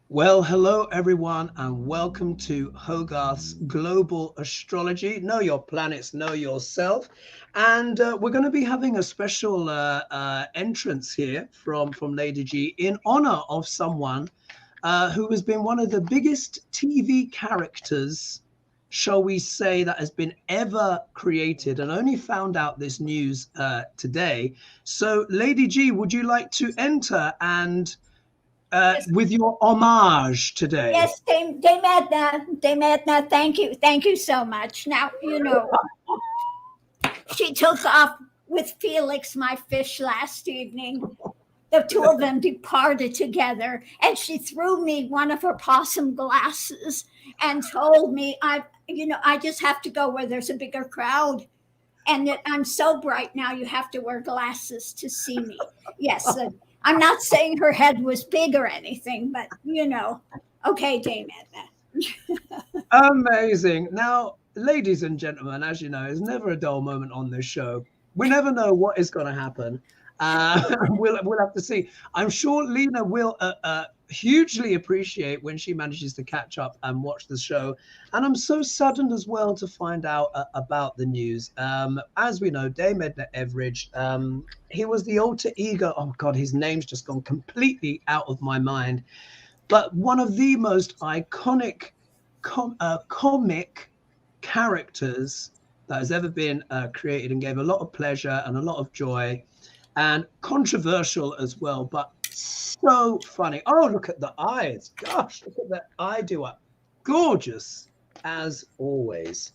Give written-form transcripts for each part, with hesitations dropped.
Well, hello everyone, and welcome to HoGaLe's Global Astrology. Know your planets, know yourself. And we're going to be having a special entrance here from Lady G in honor of someone who has been one of the biggest TV characters, shall we say, that has been ever created, and only found out this news today. So, Lady G, would you like to enter and Yes, with your homage today? yes, Dame Edna, thank you so much. Now, she took off with Felix, my fish, last evening. The two of them departed together, and she threw me one of her possum glasses and told me, I just have to go where there's a bigger crowd, and that I'm so bright now, you have to wear glasses to see me. Yes, I'm not saying her head was big or anything, but okay, Dame Edna. Amazing. Now, ladies and gentlemen, as you know, there's never a dull moment on this show. We never know what is going to happen. We'll have to see. I'm sure Lena will hugely appreciate when she manages to catch up and watch the show. And I'm so saddened as well to find out about the news. As we know, Dame Edna Everidge, he was the alter ego. Oh God, his name's just gone completely out of my mind. But one of the most iconic comic characters that has ever been created, and gave a lot of pleasure and a lot of joy, and controversial as well, but so funny. Oh, look at the eyes. Gosh, look at that eye do-up. Gorgeous as always.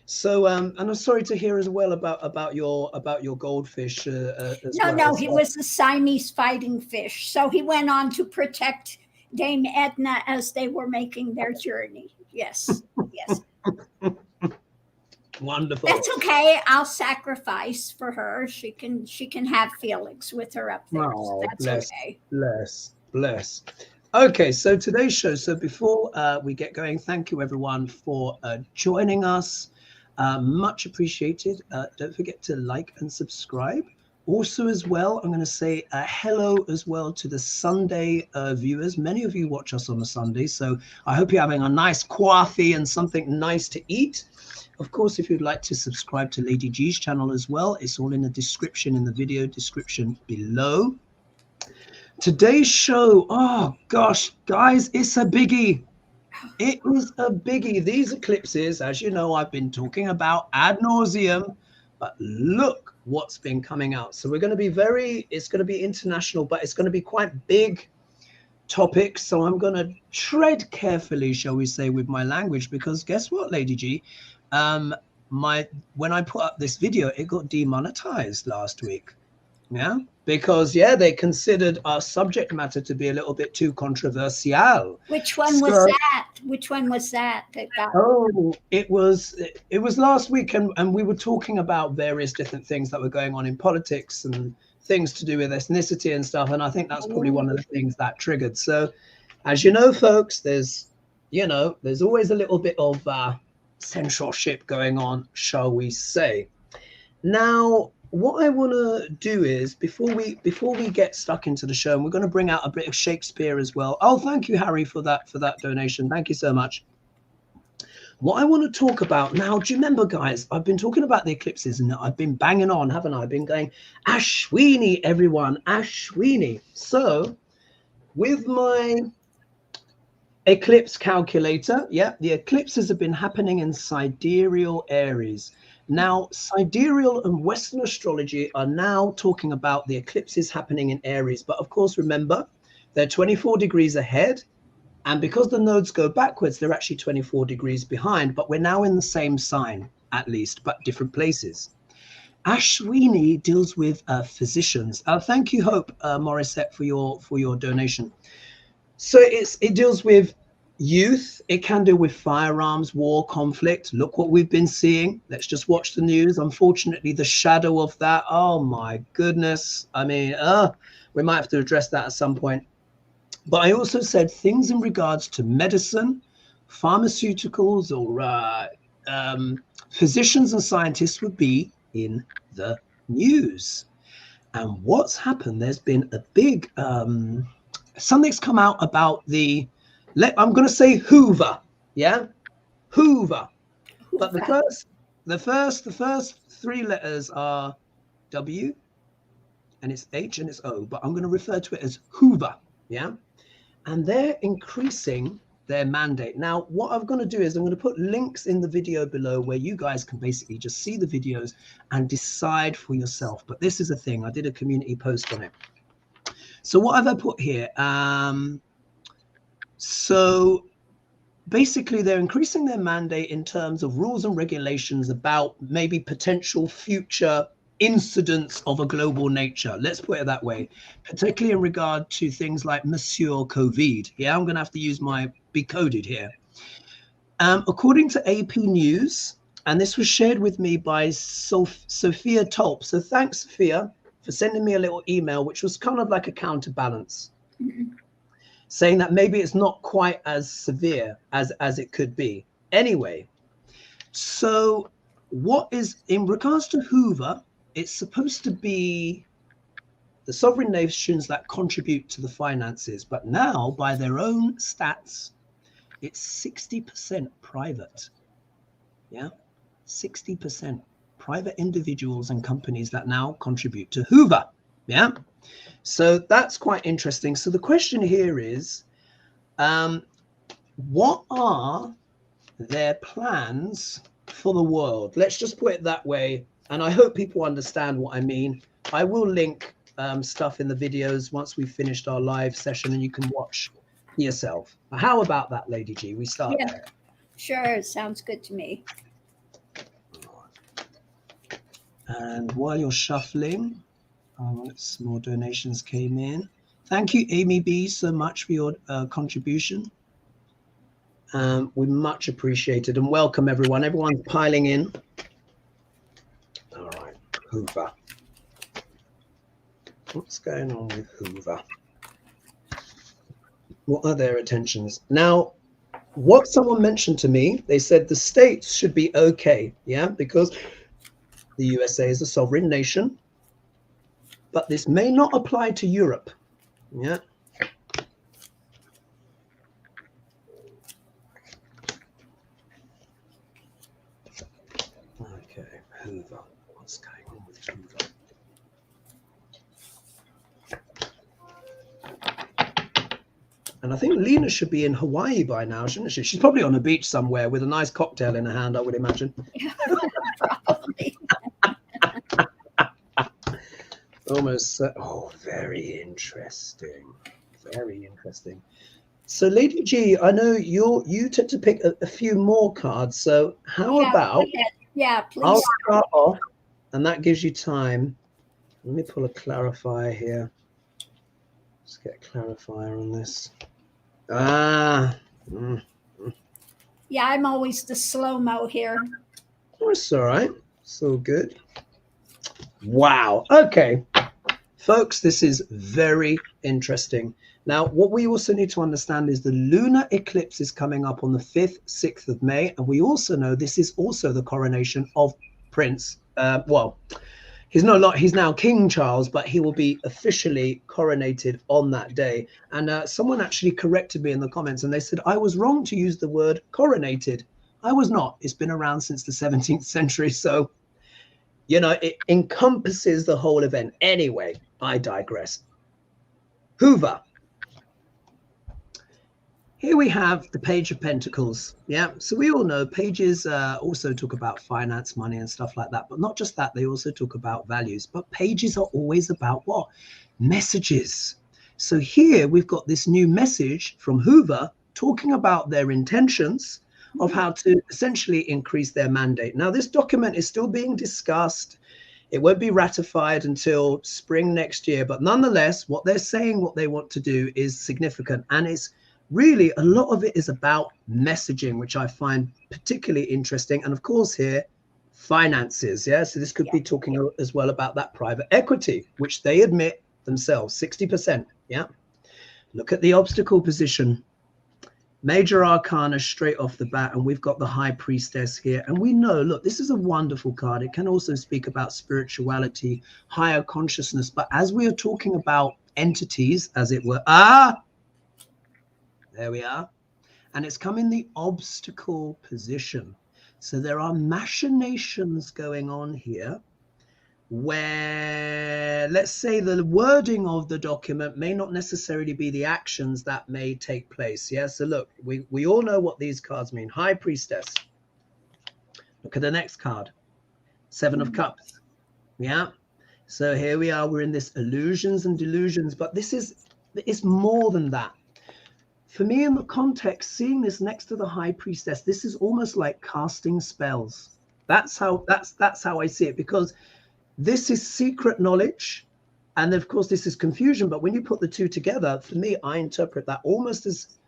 So and I'm sorry to hear as well about your goldfish as well. No, he was the Siamese fighting fish. So he went on to protect Dame Edna as they were making their journey. Yes, yes. Wonderful. That's okay. I'll sacrifice for her. She can have Felix with her up there. Oh, So that's bless, okay. bless. Okay, so today's show. So before we get going, thank you everyone for joining us. Much appreciated. Don't forget to like and subscribe. Also, as well, I'm going to say hello as well to the Sunday viewers. Many of you watch us on a Sunday, so I hope you're having a nice coffee and something nice to eat. Of course, if you'd like to subscribe to Lady G's channel as well, it's all in the description, in the video description below. Today's show, oh gosh, guys, it's a biggie. It is a biggie. These eclipses, as you know, I've been talking about ad nauseum, but look what's been coming out. So we're going to be it's going to be international, but it's going to be quite big topics. So I'm going to tread carefully, shall we say, with my language, because guess what, Lady G? When I put up this video, it got demonetized last week. Yeah, because they considered our subject matter to be a little bit too controversial. Which one was that? Which one was that got? Oh, it was last week, and we were talking about various different things that were going on in politics and things to do with ethnicity and stuff. And I think that's probably one of the things that triggered. So, as you know, folks, there's always a little bit of censorship going on, shall we say. Now, what I want to do is, before we get stuck into the show, and we're going to bring out a bit of Shakespeare as well. Oh, thank you, Harry, for that donation. Thank you so much. What I want to talk about now, do you remember, guys, I've been talking about the eclipses, and I've been banging on, haven't I? I've been going, Ashwini, everyone, Ashwini. So, with my eclipse calculator, the eclipses have been happening in sidereal Aries. Now, sidereal and Western astrology are now talking about the eclipses happening in Aries. But of course, remember, they're 24 degrees ahead. And because the nodes go backwards, they're actually 24 degrees behind. But we're now in the same sign, at least, but different places. Ashwini deals with physicians. Thank you, Hope Morissette, for your donation. So it deals with youth. It can deal with firearms, war, conflict. Look what we've been seeing. Let's just watch the news. Unfortunately, the shadow of that. Oh my goodness. I mean, we might have to address that at some point. But I also said things in regards to medicine, pharmaceuticals, or physicians and scientists would be in the news. And what's happened? There's been a big something's come out about the I'm going to say Hoover. Yeah, Hoover. But the first three letters are W, and it's H and it's O. But I'm going to refer to it as Hoover. Yeah, and they're increasing their mandate. Now, what I'm going to do is I'm going to put links in the video below where you guys can basically just see the videos and decide for yourself. But this is a thing. I did a community post on it. So what have I put here? So basically, they're increasing their mandate in terms of rules and regulations about maybe potential future incidents of a global nature. Let's put it that way, particularly in regard to things like Monsieur COVID. Yeah, I'm going to have to use my be coded here. According to AP News, and this was shared with me by Sophia Tolp. So thanks, Sophia, for sending me a little email, which was kind of like a counterbalance, saying that maybe it's not quite as severe as it could be. Anyway, so what is, in regards to Hoover, it's supposed to be the sovereign nations that contribute to the finances, but now by their own stats, it's 60% private. Yeah, 60% private individuals and companies that now contribute to Hoover. Yeah, so that's quite interesting. So the question here is, what are their plans for the world? Let's just put it that way. And I hope people understand what I mean. I will link stuff in the videos once we've finished our live session and you can watch yourself. How about that, Lady G? We start there. Sure, sounds good to me. And while you're shuffling, some more donations came in. Thank you, Amy B, so much for your contribution. We much appreciated, and welcome everyone. Everyone's piling in. All right, Hoover. What's going on with Hoover? What are their intentions? Now, what someone mentioned to me, they said the states should be okay, yeah, because the USA is a sovereign nation, but this may not apply to Europe, yeah. Okay, Hoover. What's going on with Hoover? And I think Lena should be in Hawaii by now, shouldn't she? She's probably on a beach somewhere with a nice cocktail in her hand, I would imagine. Probably. Almost. Oh, very interesting. Very interesting. So, Lady G, I know you tend to pick a few more cards. So, how about? Yeah, please. I'll start off, and that gives you time. Let me pull a clarifier here. Let's get a clarifier on this. Yeah, I'm always the slow-mo here. Oh, it's all right. It's all good. Wow. Okay. Folks, this is very interesting. Now, what we also need to understand is the lunar eclipse is coming up on the 5th, 6th of May. And we also know this is also the coronation of Prince. He's now King Charles, but he will be officially coronated on that day. And someone actually corrected me in the comments and they said, I was wrong to use the word coronated. I was not. It's been around since the 17th century. So, you know, it encompasses the whole event. Anyway, I digress. Hoover. Here we have the Page of Pentacles. Yeah, so we all know pages also talk about finance, money and stuff like that. But not just that, they also talk about values. But pages are always about what? Messages. So here we've got this new message from Hoover talking about their intentions of how to essentially increase their mandate. Now, this document is still being discussed. It won't be ratified until spring next year. But nonetheless, what they're saying, what they want to do is significant. And it's really, a lot of it is about messaging, which I find particularly interesting. And of course here, finances. Yeah, so this could be talking as well about that private equity, which they admit themselves, 60%. Yeah. Look at the obstacle position. Major arcana straight off the bat. And we've got the High Priestess here. And we know, look, this is a wonderful card. It can also speak about spirituality, higher consciousness. But as we are talking about entities, as it were, there we are. and it's come in the obstacle position. So there are machinations going on here where, let's say, the wording of the document may not necessarily be the actions that may take place. Yeah, so look, we all know what these cards mean. High Priestess. Look at the next card. Seven of Cups. Yeah. So here we are. We're in this illusions and delusions, but it's more than that. For me, in the context, seeing this next to the High Priestess, this is almost like casting spells. That's how I see it, because this is secret knowledge, and of course this is confusion. But when you put the two together, for me, I interpret that almost as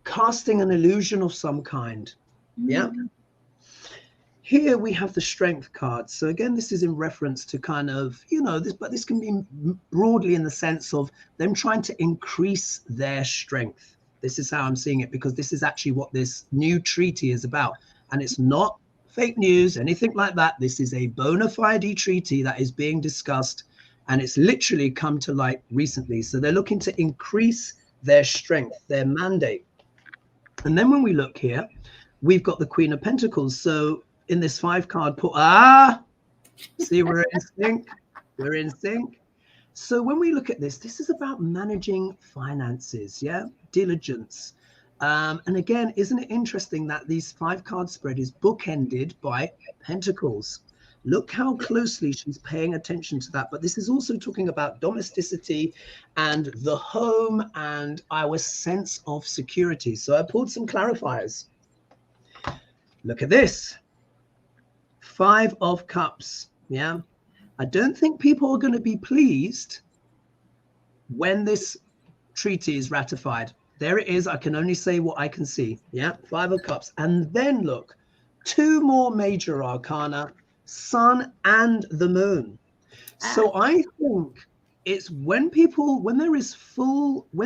casting an illusion of some kind. Yeah. Here we have the Strength card. So again, this is in reference to kind of, this, but this can be broadly in the sense of them trying to increase their strength. This is how I'm seeing it, because this is actually what this new treaty is about. And it's not fake news, anything like that. This is a bona fide treaty that is being discussed, and it's literally come to light recently. So they're looking to increase their strength, their mandate. And then when we look here, we've got the Queen of Pentacles. So in this 5-card see, we're in sync. We're in sync. So when we look at this, this is about managing finances, yeah, diligence. And again, isn't it interesting that these 5-card spread is bookended by Pentacles? Look how closely she's paying attention to that. But this is also talking about domesticity and the home and our sense of security. So I pulled some clarifiers. Look at this. 5 of Cups. Yeah. I don't think people are going to be pleased when this treaty is ratified. There it is. I can only say what I can see. Yeah. 5 of Cups. And then look, 2 more major arcana, Sun and the Moon. So I think it's when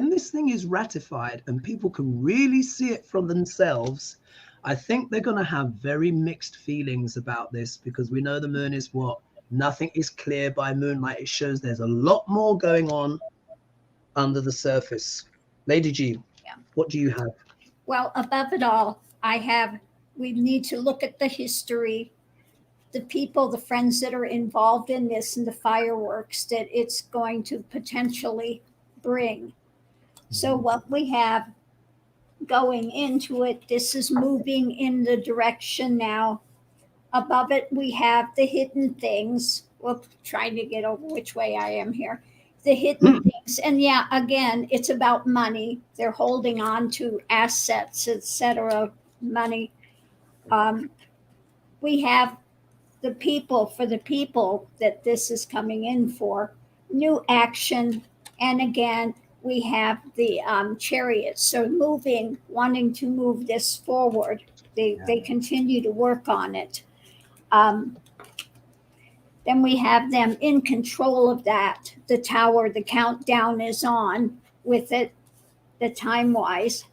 this thing is ratified and people can really see it from themselves, I think they're going to have very mixed feelings about this, because we know the moon is what? Nothing is clear by moonlight. It shows there's a lot more going on under the surface. Lady G, what do you have? Well, above it all, we need to look at the history, the people, the friends that are involved in this, and the fireworks that it's going to potentially bring. So what we have going into it, this is moving in the direction now. Above it, we have the hidden things. Well, trying to get over which way I am here. The hidden things. And yeah, again, it's about money. They're holding on to assets, etc., money. We have the people, for the people that this is coming in for, new action. And again, we have the Chariots. So wanting to move this forward. They continue to work on it. Then we have them in control of that. The Tower, the countdown is on with it, the time-wise.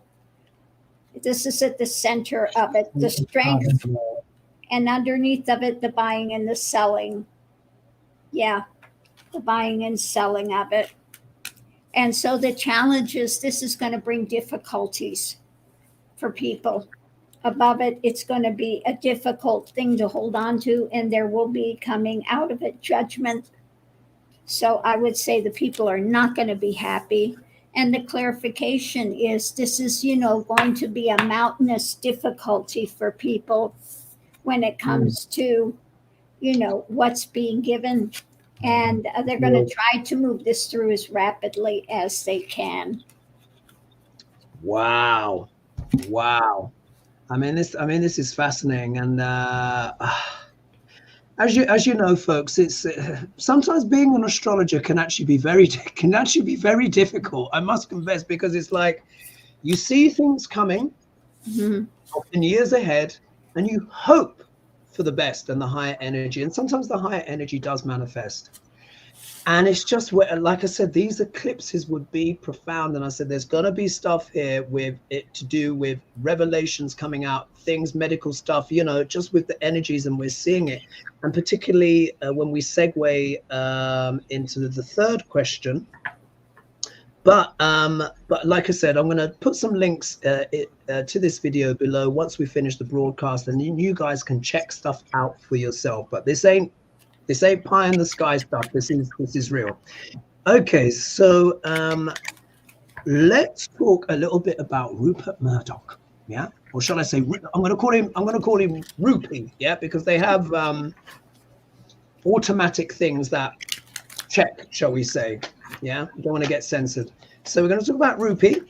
This is at the center of it, the Strength. And underneath of it, the buying and the selling. Yeah, the buying and selling of it. And so the challenge is, this is going to bring difficulties for people. Above it, it's going to be a difficult thing to hold on to, and there will be coming out of it judgment. So I would say the people are not going to be happy. And the clarification is, this is, going to be a mountainous difficulty for people when it comes to, what's being given. And they're going to try to move this through as rapidly as they can. Wow. I mean, this is fascinating. And as you know, folks, it's sometimes being an astrologer can actually be very difficult. I must confess, because it's like you see things coming often years ahead, and you hope for the best and the higher energy. And sometimes the higher energy does manifest. And it's just, like I said, these eclipses would be profound. And I said, there's going to be stuff here with it to do with revelations coming out, things, medical stuff, just with the energies, and we're seeing it. And particularly when we segue into the third question, But like I said, I'm going to put some links to this video below once we finish the broadcast, and you guys can check stuff out for yourself. But this ain't pie in the sky stuff. This is real. Okay, so let's talk a little bit about Rupert Murdoch. Yeah, or shall I say, I'm going to call him Rupee. Yeah, because they have automatic things that check, shall we say. Yeah, you don't want to get censored. So we're going to talk about Rupee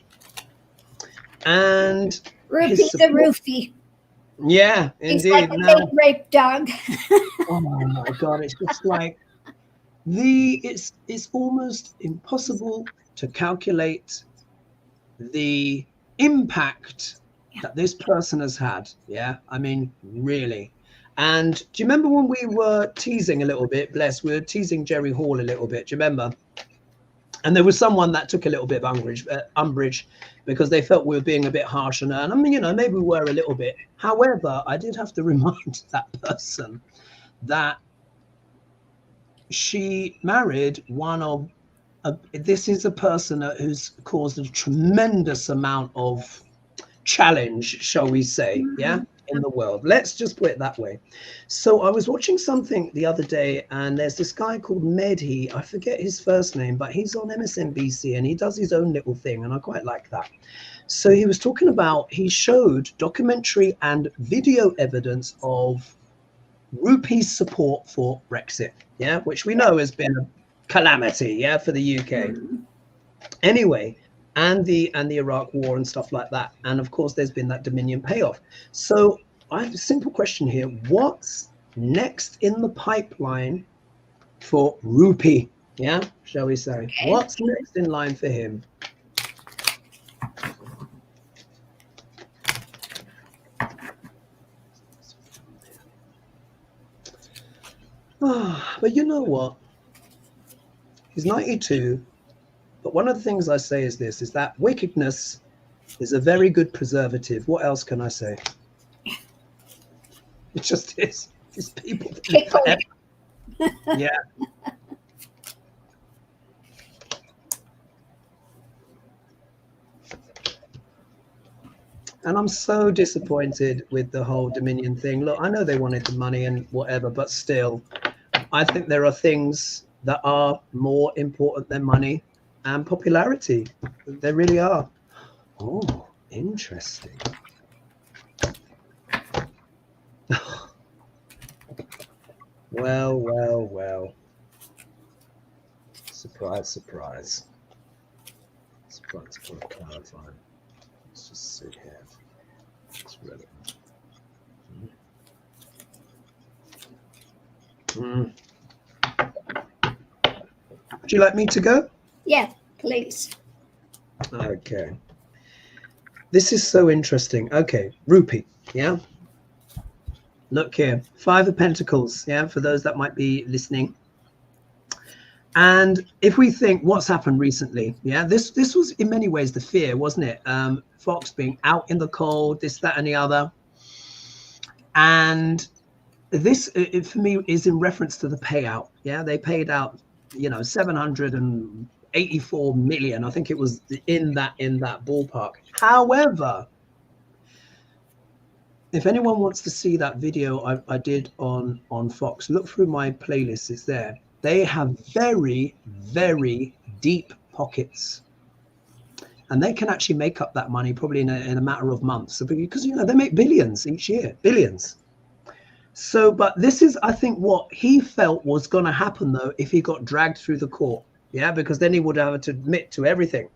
and Rupee the roofie. Yeah, he's indeed. like a big rape dog. Oh my God, it's just like it's almost impossible to calculate the impact that this person has had. Yeah, I mean, really. And do you remember when we were teasing a little bit, we were teasing Jerry Hall a little bit, do you remember? And there was someone that took a little bit of umbrage because they felt we were being a bit harsh on her. And I mean, you know, maybe we were a little bit. However, I did have to remind that person that she married this is a person who's caused a tremendous amount of challenge, shall we say, yeah, in the world. Let's just put it that way. So I was watching something the other day, and there's this guy called Medhi, I forget his first name, but he's on MSNBC and he does his own little thing, and I quite like that. So he was talking about, he showed documentary and video evidence of Rupee's support for Brexit, yeah, which we know has been a calamity, yeah, for the UK. Anyway, and the Iraq war and stuff like that. And of course, there's been that Dominion payoff. So I have a simple question here. What's next in the pipeline for Rupee? Yeah, shall we say? Okay. What's next in line for him? But you know what? He's 92. But one of the things I say is this, is that wickedness is a very good preservative. What else can I say? It just is. These people. Yeah. And I'm so disappointed with the whole Dominion thing. Look, I know they wanted the money and whatever, but still, I think there are things that are more important than money and popularity. There really are. Oh, interesting. Well. Surprise. Surprise, clarifying. Let's just sit here. It's relevant. Would you like me to go? Yeah, please. Okay. This is so interesting. Okay, Rupee, yeah? Look here, 5 of Pentacles, yeah, for those that might be listening. And if we think what's happened recently, yeah, this was in many ways the fear, wasn't it? Fox being out in the cold, this, that, and the other. And this, for me, is in reference to the payout. Yeah, they paid out, you know, 784 million. I think it was in that ballpark. However, if anyone wants to see that video I did on Fox, look through my playlist. It's there. They have very, very deep pockets, and they can actually make up that money probably in a matter of months. So, because, you know, they make billions each year, billions. So, but this is, I think, what he felt was going to happen, though, if he got dragged through the court. Yeah, because then he would have to admit to everything.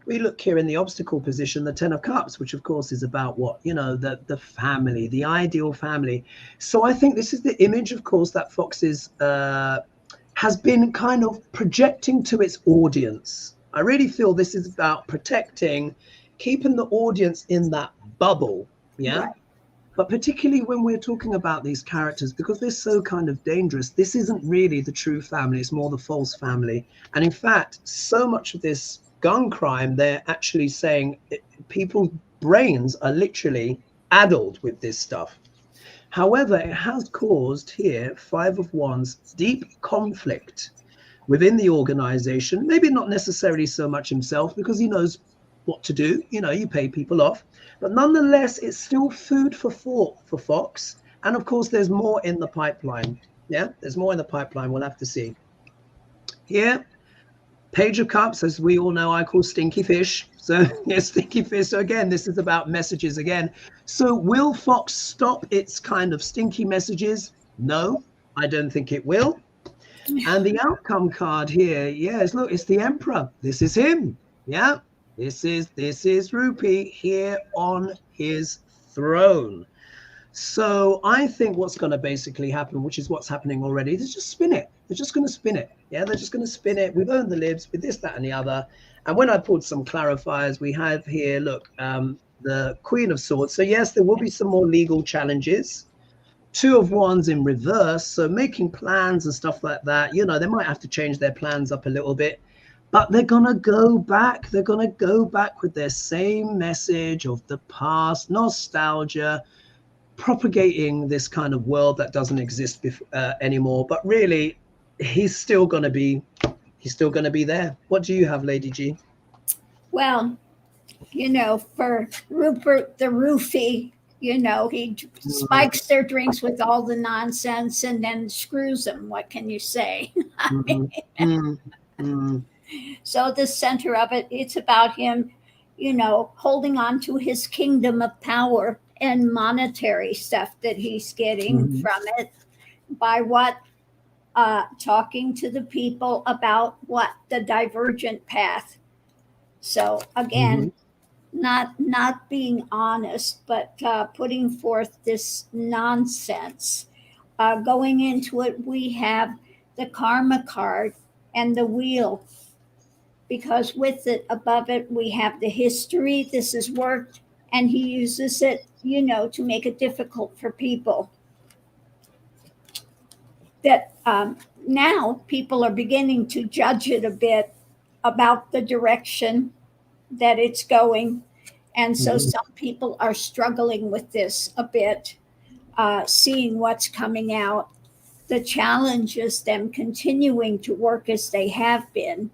We look here in the obstacle position, the 10 of Cups, which, of course, is about what, you know, the family, the ideal family. So I think this is the image, of course, that Fox has been kind of projecting to its audience. I really feel this is about protecting, keeping the audience in that bubble. Yeah. Right. But particularly when we're talking about these characters, because they're so kind of dangerous, this isn't really the true family. It's more the false family. And in fact, so much of this gun crime, they're actually saying people's brains are literally addled with this stuff. However, it has caused here 5 of Wands, deep conflict within the organization, maybe not necessarily so much himself because he knows what to do. You know, you pay people off, but nonetheless, it's still food for thought for Fox. And of course, there's more in the pipeline. Yeah, there's more in the pipeline. We'll have to see. Here, Page of Cups, as we all know, I call stinky fish. So yeah, stinky fish. So again, this is about messages again. So will Fox stop its kind of stinky messages? No, I don't think it will. And the outcome card here, yes, look, it's the Emperor. This is him. Yeah, this is Rupi here on his throne. So I think what's going to basically happen, which is what's happening already, is just spin it. They're just going to spin it. Yeah, they're just going to spin it. We've earned the libs with this, that, and the other. And when I pulled some clarifiers, we have here, look, the Queen of Swords. So yes, there will be some more legal challenges. Two of Wands in reverse. So making plans and stuff like that, you know, they might have to change their plans up a little bit. But they're going to go back. They're going to go back with their same message of the past, nostalgia, propagating this kind of world that doesn't exist anymore. But really, he's still going to be there. What do you have, Lady G? Well, you know, for Rupert the Roofie, you know, he spikes their drinks with all the nonsense and then screws them. What can you say? So the center of it, it's about him, you know, holding on to his kingdom of power and monetary stuff that he's getting from it by what? Talking to the people about what? The divergent path. So again, not being honest, but putting forth this nonsense. Going into it, we have the karma card and the wheel, because with it, above it, we have the history. This has worked, and he uses it, you know, to make it difficult for people. That now people are beginning to judge it a bit about the direction that it's going. And so some people are struggling with this a bit, seeing what's coming out. The challenge is them continuing to work as they have been.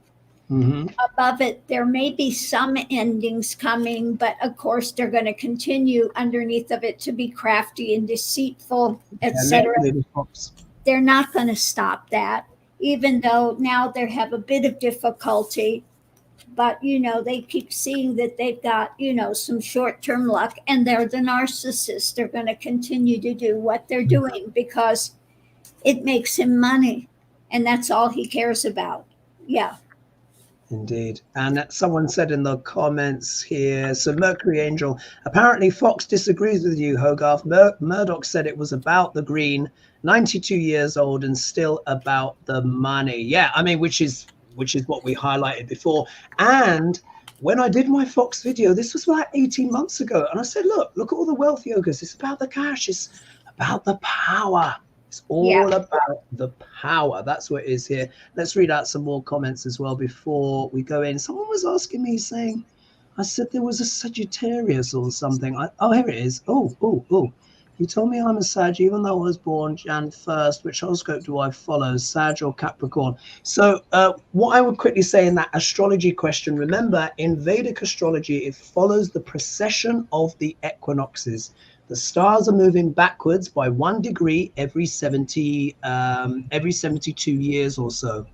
Above it, there may be some endings coming, but of course they're going to continue underneath of it to be crafty and deceitful, etc. They're not going to stop that, even though now they have a bit of difficulty. But, you know, they keep seeing that they've got, you know, some short-term luck, and they're the narcissist. They're going to continue to do what they're doing because it makes him money, and that's all he cares about. Yeah. Indeed. And someone said in the comments here, so Mercury Angel, apparently Fox disagrees with you, Hogarth. Murdoch said it was about the green, 92 years old and still about the money. Yeah, I mean, which is what we highlighted before. And when I did my Fox video, this was like 18 months ago. And I said, look at all the wealth yogas. It's about the cash. It's about the power. It's all about the power. That's what it is here. Let's read out some more comments as well before we go in. Someone was asking me saying, I said there was a Sagittarius or something. Oh, here it is. Oh. You told me I'm a Sag, even though I was born Jan 1st. Which horoscope do I follow, Sag or Capricorn? So what I would quickly say in that astrology question, remember in Vedic astrology, it follows the precession of the equinoxes. The stars are moving backwards by 1 degree every 72 years or so.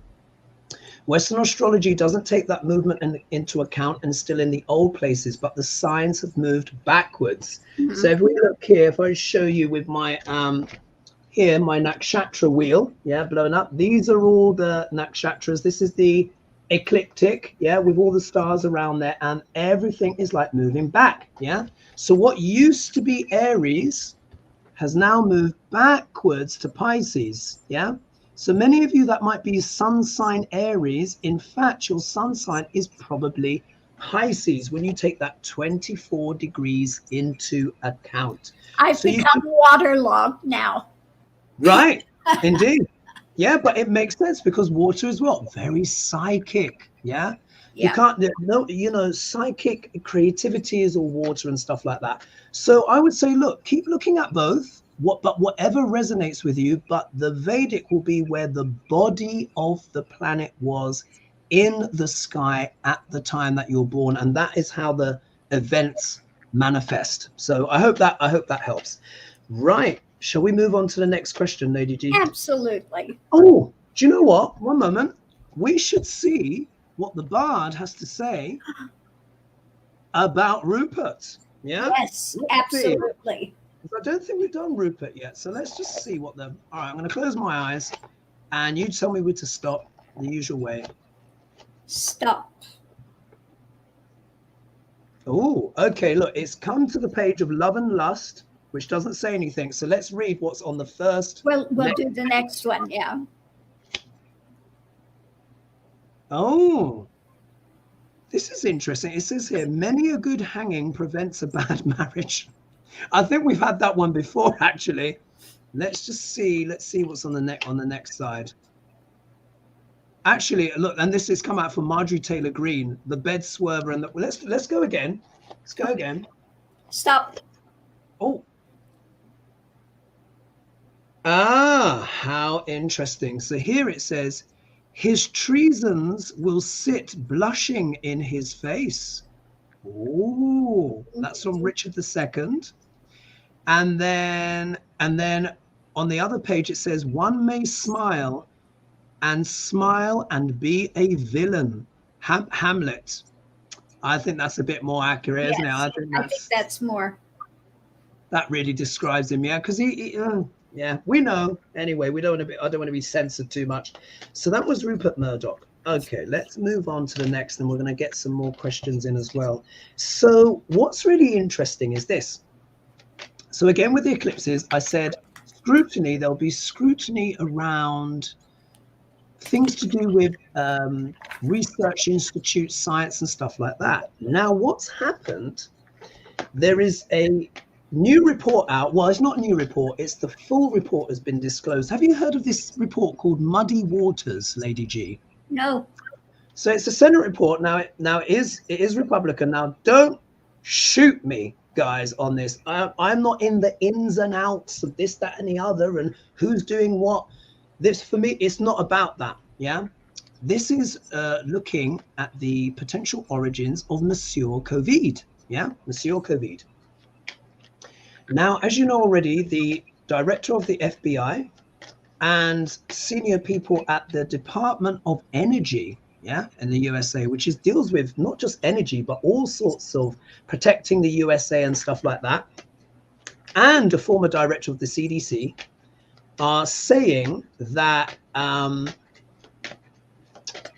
Western astrology doesn't take that movement into account and still in the old places, but the signs have moved backwards. So if we look here, if I show you with my here, my nakshatra wheel, blown up. These are all the nakshatras. This is the ecliptic, with all the stars around there, and everything is like moving back, So what used to be Aries has now moved backwards to Pisces, So many of you that might be sun sign Aries, in fact, your sun sign is probably Pisces when you take that 24 degrees into account. I've become waterlogged now. Right, indeed. Yeah, but it makes sense because water is what? Very psychic, You can't, psychic creativity is all water and stuff like that. So I would say, look, keep looking at both. but whatever resonates with you, but the Vedic will be where the body of the planet was in the sky at the time that you're born, and that is how the events manifest. So I hope that helps. Right, shall we move on to the next question, Lady G? Absolutely. Oh, do you know what? One moment. We should see what the bard has to say about Rupert. Yeah. Yes, absolutely. I don't think we've done Rupert yet, so let's just see what the. All right, I'm going to close my eyes, and you tell me where to stop the usual way. Stop. Oh, okay. Look, it's come to the page of Love and Lust, which doesn't say anything. So let's read what's on the first. We'll do the next one. Yeah. Oh, this is interesting. It says here, many a good hanging prevents a bad marriage. I think we've had that one before, actually. Let's just see. Let's see what's on the next side. Actually, look, and this has come out from Marjorie Taylor Greene, the bed swerver, and let's go again. Let's go again. Stop. Oh. Ah, how interesting. So here it says, his treasons will sit blushing in his face. Oh, that's from Richard II. And then on the other page it says, one may smile and be a villain. Hamlet. I think that's a bit more accurate, isn't it? I think that's more. That really describes him, yeah, because he yeah, we know. Anyway, I don't want to be censored too much. So that was Rupert Murdoch. Okay, let's move on to the next, and we're going to get some more questions in as well. So what's really interesting is this. So again, with the eclipses, I said scrutiny, there'll be scrutiny around things to do with research institutes, science and stuff like that. Now, what's happened, there is a new report out. Well, it's not a new report. It's the full report has been disclosed. Have you heard of this report called Muddy Waters, Lady G? No. So it's a Senate report. Now it is Republican. Now, don't shoot me, guys, on this. I'm not in the ins and outs of this, that, and the other, and who's doing what. This, for me, it's not about that. Yeah. This is looking at the potential origins of Monsieur COVID. Yeah, Monsieur COVID. Now, as you know already, the director of the FBI and senior people at the Department of Energy, yeah, in the USA, which deals with not just energy, but all sorts of protecting the USA and stuff like that, and a former director of the CDC, are saying that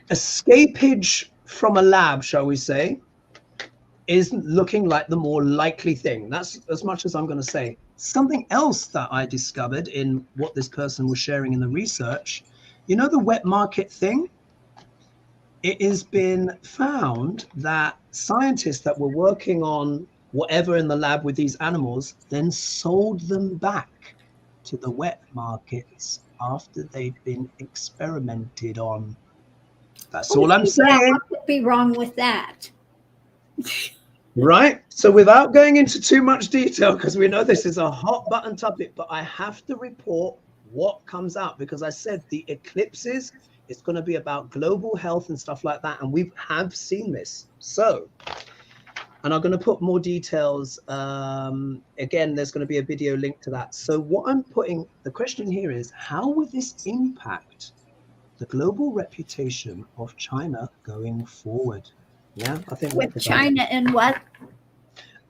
escapage from a lab, shall we say, is looking like the more likely thing. That's as much as I'm going to say. Something else that I discovered in what this person was sharing in the research, you know, the wet market thing? It has been found that scientists that were working on whatever in the lab with these animals then sold them back to the wet markets after they've been experimented on. That's all I'm saying. What could be wrong with that? Right. So without going into too much detail, because we know this is a hot button topic, but I have to report what comes out, because I said the eclipses, it's going to be about global health and stuff like that. And we have seen this. So, and I'm going to put more details. Again, there's going to be a video link to that. So what I'm putting, the question here is, how will this impact the global reputation of China going forward? Yeah, I think with China and what?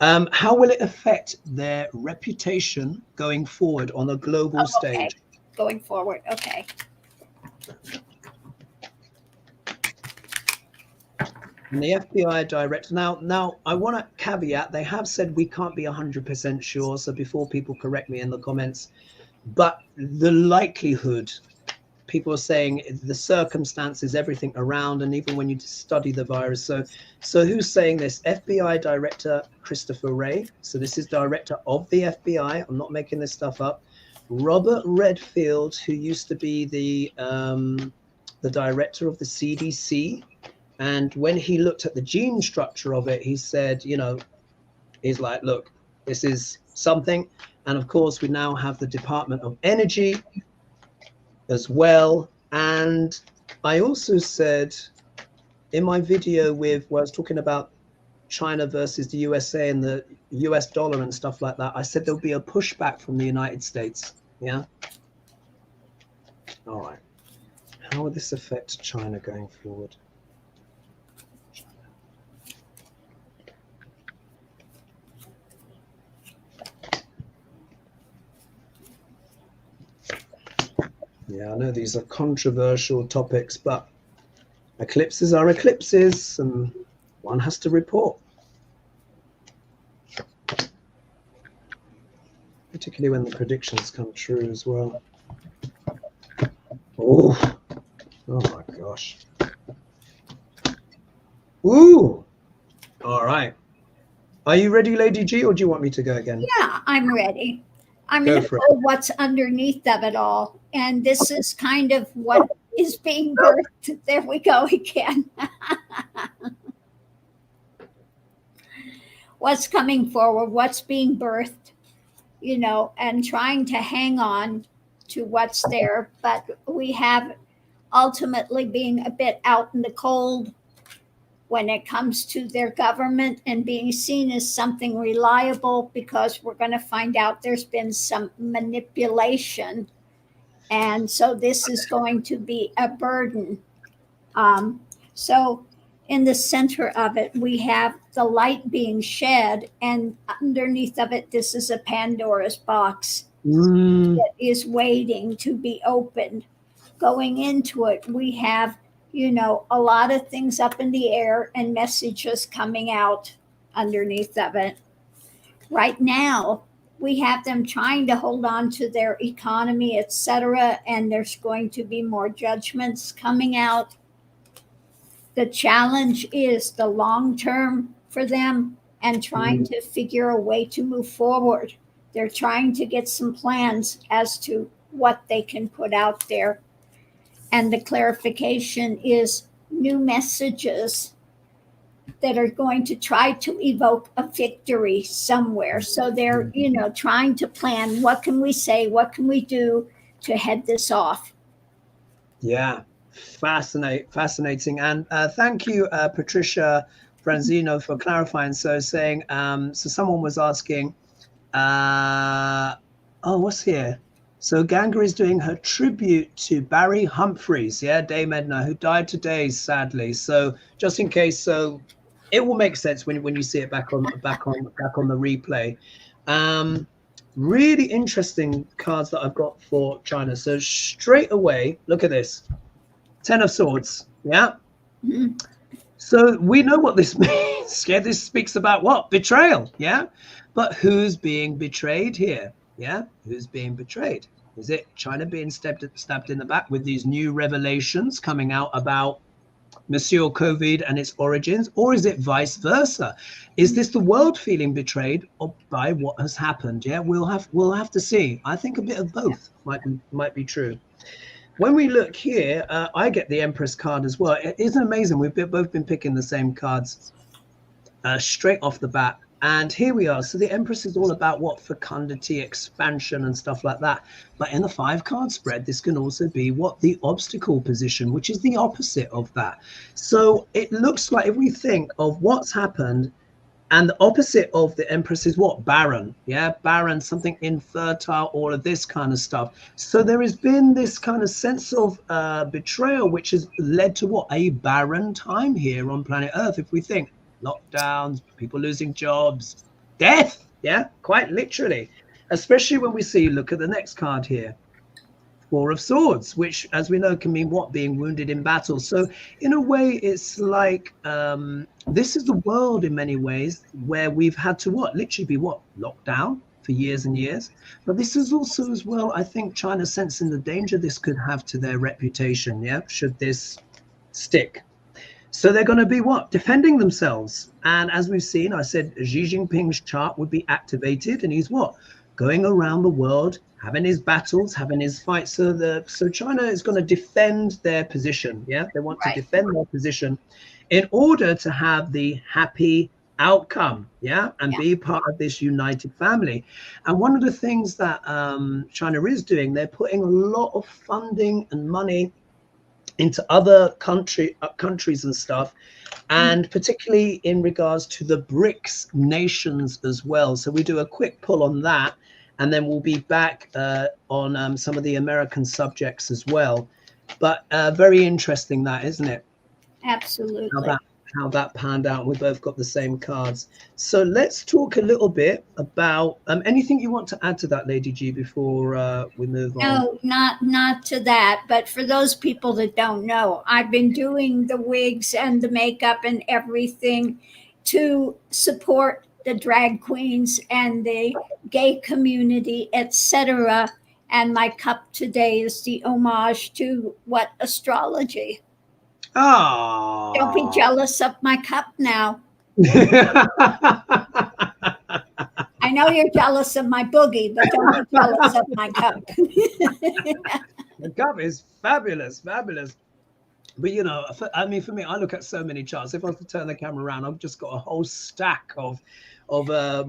How will it affect their reputation going forward on a global stage? Going forward, okay. And the FBI director, now I want to caveat, they have said we can't be 100% sure, so before people correct me in the comments, but the likelihood, people are saying the circumstances, everything around, and even when you study the virus. So who's saying this? FBI Director Christopher Wray. So this is Director of the FBI. I'm not making this stuff up. Robert Redfield, who used to be the director of the CDC. And when he looked at the gene structure of it, he said, you know, he's like, look, this is something. And of course, we now have the Department of Energy as well. And I also said in my video where I was talking about China versus the USA and the US dollar and stuff like that, I said there'll be a pushback from the United States. Yeah. All right. How will this affect China going forward? Yeah, I know these are controversial topics, but eclipses are eclipses and one has to report. Particularly when the predictions come true as well. Oh my gosh. Ooh. All right. Are you ready, Lady G, or do you want me to go again? Yeah, I'm ready. I'm going to know what's underneath of it all. And this is kind of what is being birthed. There we go again. What's coming forward, what's being birthed, you know, and trying to hang on to what's there. But we have ultimately being a bit out in the cold when it comes to their government and being seen as something reliable, because we're going to find out there's been some manipulation. And so this is going to be a burden. So in the center of it, we have the light being shed, and underneath of it, this is a Pandora's box that is waiting to be opened. Going into it, we have, you know, a lot of things up in the air and messages coming out underneath of it. Right now, we have them trying to hold on to their economy, etc., and there's going to be more judgments coming out. The challenge is the long term for them and trying to figure a way to move forward. They're trying to get some plans as to what they can put out there. And the clarification is new messages that are going to try to evoke a victory somewhere. So they're, you know, trying to plan, what can we say, what can we do to head this off? Yeah, fascinating. And thank you, Patricia Franzino, for clarifying. So saying, so someone was asking, what's here? So Ganga is doing her tribute to Barry Humphries, Dame Edna, who died today, sadly. So just in case, so it will make sense when you see it back on the replay. Really interesting cards that I've got for China. So straight away, look at this, 10 of Swords, So we know what this means. This speaks about what? Betrayal, But who's being betrayed here? Who's being betrayed? Is it China being stabbed in the back with these new revelations coming out about Monsieur COVID and its origins, or is it vice versa? Is this the world feeling betrayed or by what has happened? We'll have to see. I think a bit of both might be true. When we look here, I get the Empress card as well. It isn't amazing. We've both been picking the same cards straight off the bat. And here we are. So the Empress is all about what? Fecundity, expansion and stuff like that. But in the 5-card spread, this can also be what? The obstacle position, which is the opposite of that. So it looks like if we think of what's happened, and the opposite of the Empress is what? Barren. Barren, something infertile, all of this kind of stuff. So there has been this kind of sense of betrayal, which has led to what? A barren time here on planet Earth, if we think. Lockdowns, people losing jobs, death, quite literally, especially when we see, look at the next card here, 4 of Swords, which as we know can mean what? Being wounded in battle. So in a way it's like this is the world in many ways where we've had to what? Literally be what? Locked down for years and years. But this is also as well, I think, China sensing the danger this could have to their reputation, should this stick. So they're going to be what? Defending themselves. And as we've seen, I said Xi Jinping's chart would be activated, and he's what? Going around the world, having his battles, having his fights. So China is going to defend their position. They want to defend their position in order to have the happy outcome, yeah, and be part of this united family. And one of the things that China is doing, they're putting a lot of funding and money into other countries and stuff, and particularly in regards to the BRICS nations as well. So we do a quick pull on that, and then we'll be back on some of the American subjects as well. But very interesting, that, isn't it? Absolutely. How that panned out. We both got the same cards. So let's talk a little bit about anything you want to add to that, Lady G, before we move on. No, not to that. But for those people that don't know, I've been doing the wigs and the makeup and everything to support the drag queens and the gay community, etc. And my cup today is the homage to what astrology. Ah, Don't be jealous of my cup now. I know you're jealous of my boogie, but don't be jealous of my cup. The cup is fabulous, fabulous. But you know, I mean, for me, I look at so many charts. If I was to turn the camera around, I've just got a whole stack of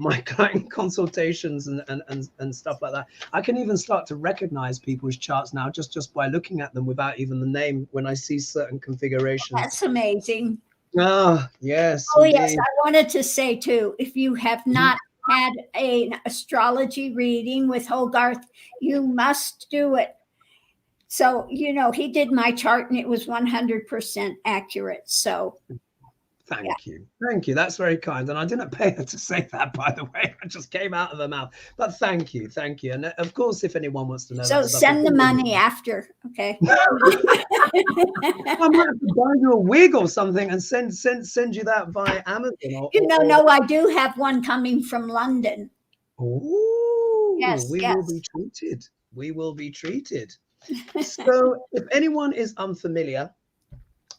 my client consultations and stuff like that. I can even start to recognize people's charts now just by looking at them without even the name when I see certain configurations. That's amazing. Ah, yes. Oh, indeed. yes. I wanted to say too, if you have not had an astrology reading with HoGaLe's, you must do it. So, you know, he did my chart and it was 100% accurate. So Thank you. Thank you. That's very kind. And I didn't pay her to say that, by the way. It just came out of her mouth. But thank you. Thank you. And of course, if anyone wants to know. So send the money after. Okay. I might have to buy you a wig or something and send you that via Amazon. No, I do have one coming from London. Oh, yes, we will be treated. We will be treated. So if anyone is unfamiliar,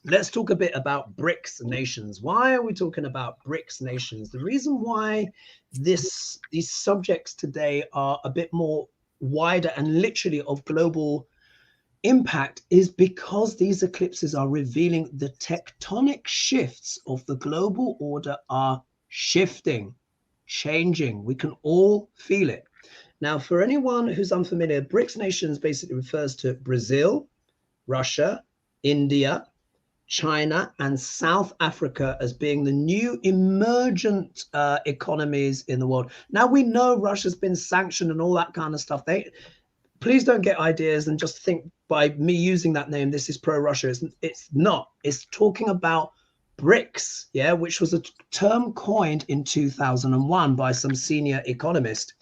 let's talk a bit about BRICS nations. Why are we talking about BRICS nations? The reason why these subjects today are a bit more wider and literally of global impact is because these eclipses are revealing the tectonic shifts of the global order are shifting, changing. We can all feel it. Now, for anyone who's unfamiliar, BRICS nations basically refers to Brazil, Russia, India, China, and South Africa as being the new emergent economies in the world. Now, we know Russia's been sanctioned and all that kind of stuff. Please don't get ideas and just think by me using that name, this is pro-Russia. It's not. It's talking about BRICS, yeah, which was a term coined in 2001 by some senior economist.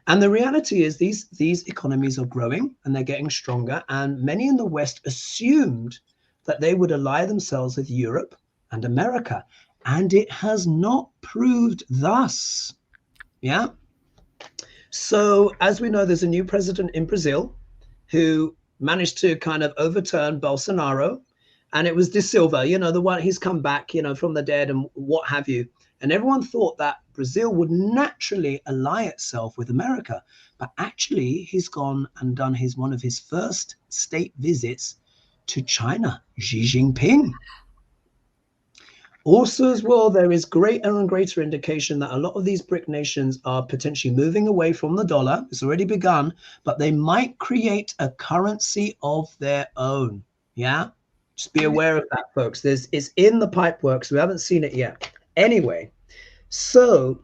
And the reality is these economies are growing and they're getting stronger. And many in the West assumed that they would ally themselves with Europe and America. And it has not proved thus. Yeah. So as we know, there's a new president in Brazil who managed to kind of overturn Bolsonaro. And it was De Silva, you know, the one, he's come back, you know, from the dead and what have you. And everyone thought that Brazil would naturally ally itself with America. But actually, he's gone and done one of his first state visits to China, Xi Jinping. Also, as well, there is greater and greater indication that a lot of these BRIC nations are potentially moving away from the dollar. It's already begun, but they might create a currency of their own. Yeah, just be aware of that, folks. It's in the pipeworks. We haven't seen it yet. Anyway, so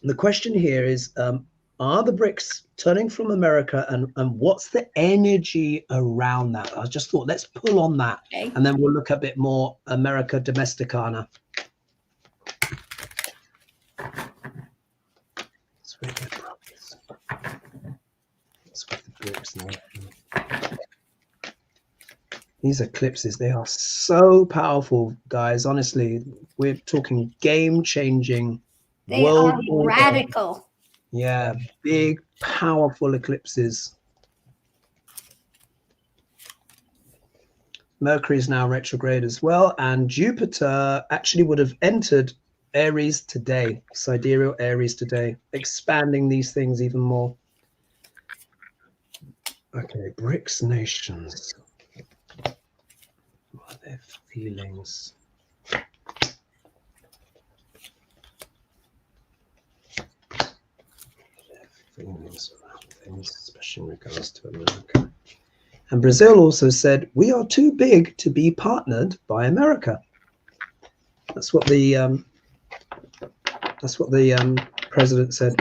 the question here is, are the BRICS turning from America, and what's the energy around that? I just thought, let's pull on that, okay. And then we'll look a bit more America Domesticana. Let's read the brothers. Let's read the BRICS now. These eclipses, they are so powerful, guys. Honestly, we're talking game-changing. They are radical. Yeah, big, powerful eclipses. Mercury is now retrograde as well, and Jupiter actually would have entered Aries today, sidereal Aries today, expanding these things even more. Okay, BRICS nations. What are their feelings? feelings around things, especially in regards to America. And Brazil also said, we are too big to be partnered by America. That's what the president said,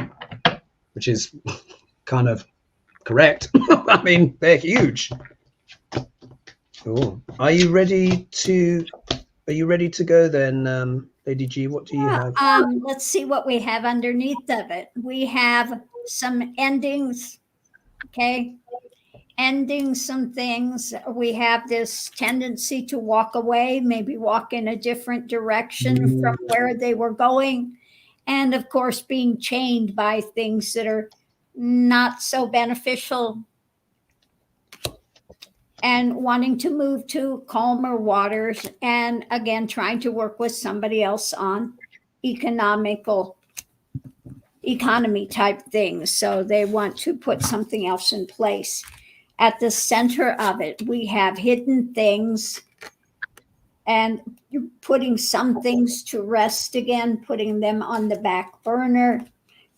which is kind of correct. I mean, they're huge. Oh, are you ready to go then, Lady G? What do you have? Let's see what we have underneath of it. We have some endings. Okay. Ending some things. We have this tendency to walk away, maybe walk in a different direction from where they were going. And of course, being chained by things that are not so beneficial and wanting to move to calmer waters. And again, trying to work with somebody else on economy type things. So they want to put something else in place. At the center of it, we have hidden things and you're putting some things to rest again, putting them on the back burner,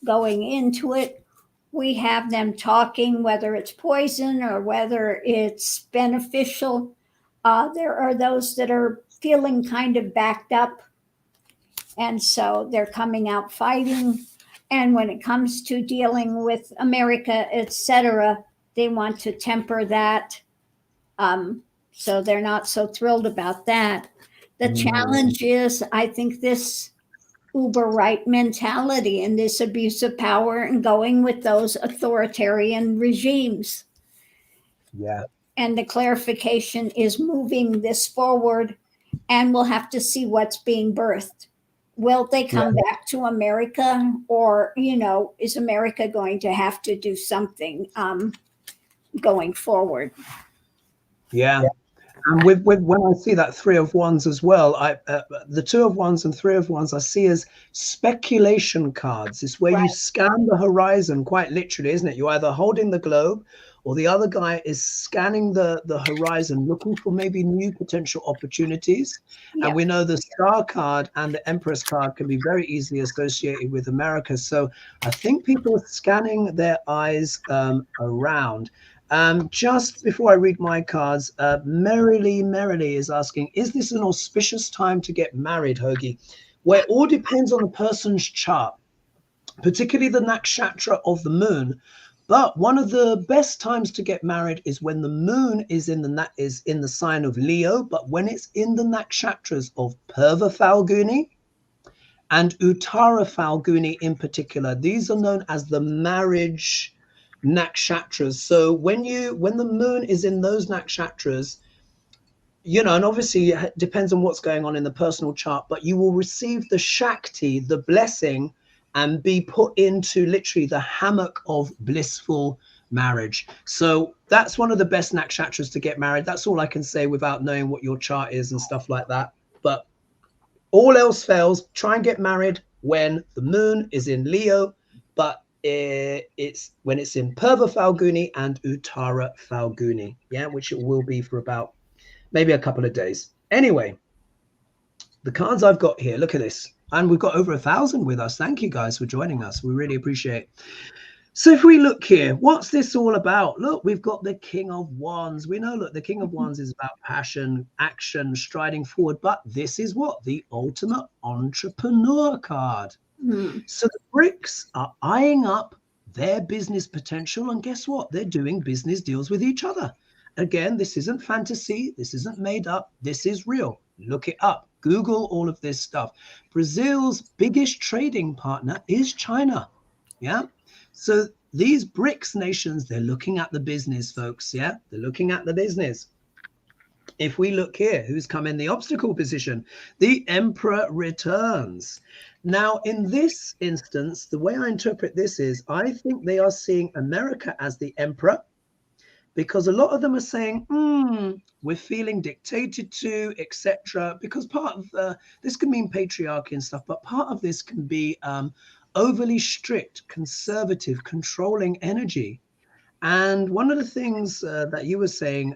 going into it. We have them talking, whether it's poison or whether it's beneficial. There are those that are feeling kind of backed up. And so they're coming out fighting. And when it comes to dealing with America, etc., they want to temper that. So they're not so thrilled about that. The challenge is, I think, this uber right mentality and this abuse of power and going with those authoritarian regimes. Yeah. And the clarification is moving this forward, and we'll have to see what's being birthed. Will they come back to America, or, is America going to have to do something going forward? Yeah. And with when I see that 3 of Wands as well, the 2 of Wands and 3 of Wands I see as speculation cards. It's where you scan the horizon, quite literally, isn't it? You're either holding the globe or the other guy is scanning the horizon, looking for maybe new potential opportunities. Yeah. And we know the Star card and the Empress card can be very easily associated with America. So I think people are scanning their eyes around. Just before I read my cards, Merrily is asking, is this an auspicious time to get married, Hoagie? Well, it all depends on the person's chart, particularly the nakshatra of the moon. But one of the best times to get married is when the moon is in the sign of Leo, but when it's in the nakshatras of Purva Falguni and Uttara Falguni in particular. These are known as the marriage nakshatras. So when the moon is in those nakshatras, and obviously it depends on what's going on in the personal chart, but you will receive the Shakti, the blessing, and be put into literally the hammock of blissful marriage. So that's one of the best nakshatras to get married. That's all I can say without knowing what your chart is and stuff like that. But all else fails, try and get married when the moon is in Leo, but it's when it's in Purva Falguni and Uttara Falguni, which it will be for about maybe a couple of days. Anyway, the cards I've got here, look at this. And we've got over 1,000 with us. Thank you guys for joining us. We really appreciate it. So if we look here, what's this all about? Look, we've got the King of Wands. We know, look, the King of Wands is about passion, action, striding forward. But this is what? The ultimate entrepreneur card. So the BRICS are eyeing up their business potential. And guess what? They're doing business deals with each other. Again, this isn't fantasy. This isn't made up. This is real. Look it up. Google all of this stuff. Brazil's biggest trading partner is China. Yeah. So these BRICS nations, they're looking at the business, folks. Yeah. They're looking at the business. If we look here, who's come in the obstacle position? The Emperor returns. Now, in this instance, the way I interpret this is I think they are seeing America as the emperor, because a lot of them are saying, we're feeling dictated to, etc. Because part of this can mean patriarchy and stuff, but part of this can be overly strict, conservative, controlling energy. And one of the things that you were saying,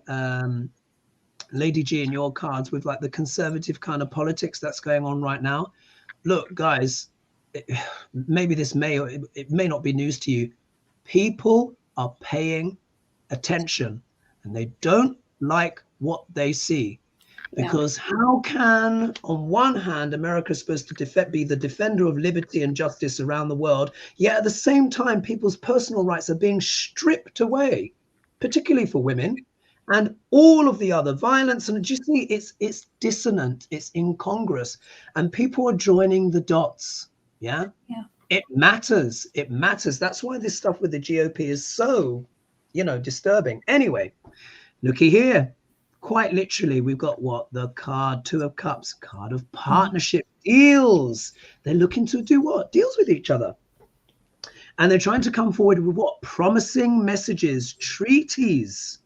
Lady G, in your cards with like the conservative kind of politics that's going on right now. Look, guys, maybe this may or it may not be news to you. People are paying attention and they don't like what they see. Because how can, on one hand, America is supposed to be the defender of liberty and justice around the world, yet at the same time, people's personal rights are being stripped away, particularly for women, and all of the other violence. And you see, it's dissonant, it's incongruous, and people are joining the dots. Yeah. It matters. It matters. That's why this stuff with the GOP is so, disturbing. Anyway, looky here. Quite literally, we've got what? The card, Two of Cups, card of partnership, deals. They're looking to do what? Deals with each other. And they're trying to come forward with what? Promising messages, treaties.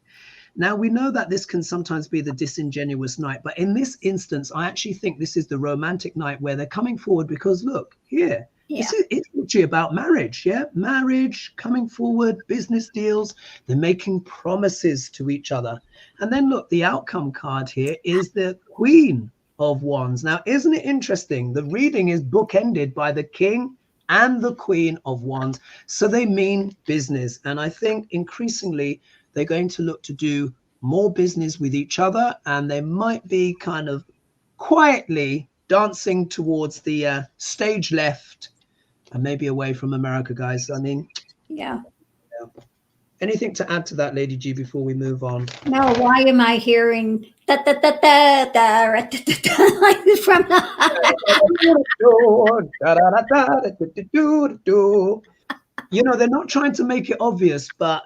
Now, we know that this can sometimes be the disingenuous knight, but in this instance, I actually think this is the romantic knight where they're coming forward because, look, here, it's literally about marriage, marriage, coming forward, business deals. They're making promises to each other. And then, look, the outcome card here is the Queen of Wands. Now, isn't it interesting? The reading is bookended by the King and the Queen of Wands. So they mean business. And I think increasingly, they're going to look to do more business with each other, and they might be kind of quietly dancing towards the stage left and maybe away from America, guys. I mean, yeah. Anything to add to that, Lady G, before we move on? No, why am I hearing like from they're not trying to make it obvious, but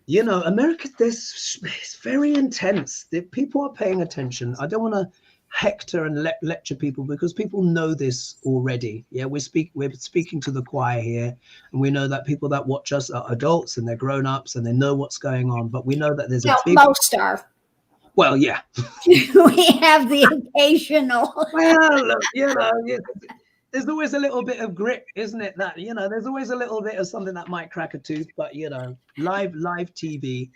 America, it's very intense. The people are paying attention. I don't want to hector and lecture people because people know this already. Yeah, we're speaking to the choir here, and we know that people that watch us are adults and they're grown-ups and they know what's going on. But we know that there's a big... most are. Well, yeah. We have the occasional. Well, look, there's always a little bit of grit, isn't it? That there's always a little bit of something that might crack a tooth, but live TV.